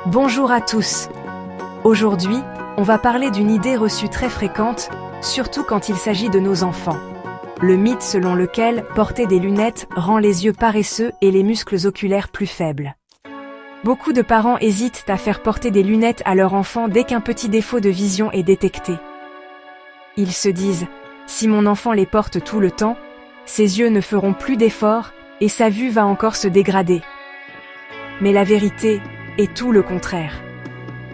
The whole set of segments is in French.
Bonjour à tous. Aujourd'hui, on va parler d'une idée reçue très fréquente, surtout quand il s'agit de nos enfants. Le mythe selon lequel porter des lunettes rend les yeux paresseux et les muscles oculaires plus faibles. Beaucoup de parents hésitent à faire porter des lunettes à leur enfant dès qu'un petit défaut de vision est détecté. Ils se disent « Si mon enfant les porte tout le temps, ses yeux ne feront plus d'efforts et sa vue va encore se dégrader. » Mais la vérité est tout le contraire.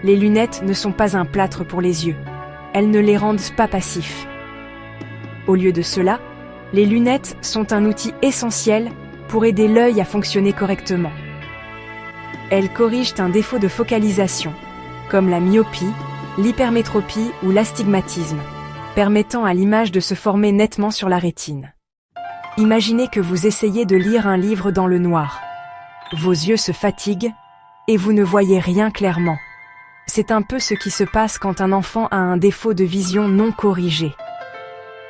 Les lunettes ne sont pas un plâtre pour les yeux. Elles ne les rendent pas passifs. Au lieu de cela, les lunettes sont un outil essentiel pour aider l'œil à fonctionner correctement. Elles corrigent un défaut de focalisation, comme la myopie, l'hypermétropie ou l'astigmatisme, permettant à l'image de se former nettement sur la rétine. Imaginez que vous essayez de lire un livre dans le noir. Vos yeux se fatiguent et vous ne voyez rien clairement. C'est un peu ce qui se passe quand un enfant a un défaut de vision non corrigé.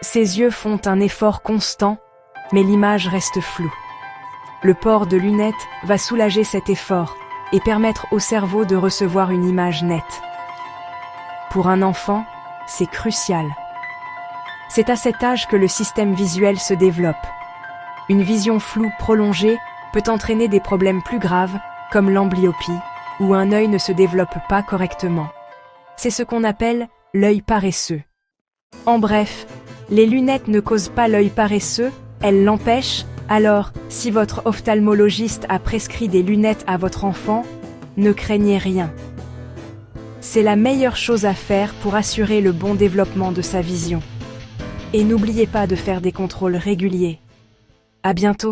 Ses yeux font un effort constant, mais l'image reste floue. Le port de lunettes va soulager cet effort et permettre au cerveau de recevoir une image nette. Pour un enfant, c'est crucial. C'est à cet âge que le système visuel se développe. Une vision floue prolongée peut entraîner des problèmes plus graves, comme l'amblyopie, où un œil ne se développe pas correctement. C'est ce qu'on appelle l'œil paresseux. En bref, les lunettes ne causent pas l'œil paresseux, elles l'empêchent. Alors, si votre ophtalmologiste a prescrit des lunettes à votre enfant, ne craignez rien. C'est la meilleure chose à faire pour assurer le bon développement de sa vision. Et n'oubliez pas de faire des contrôles réguliers. À bientôt.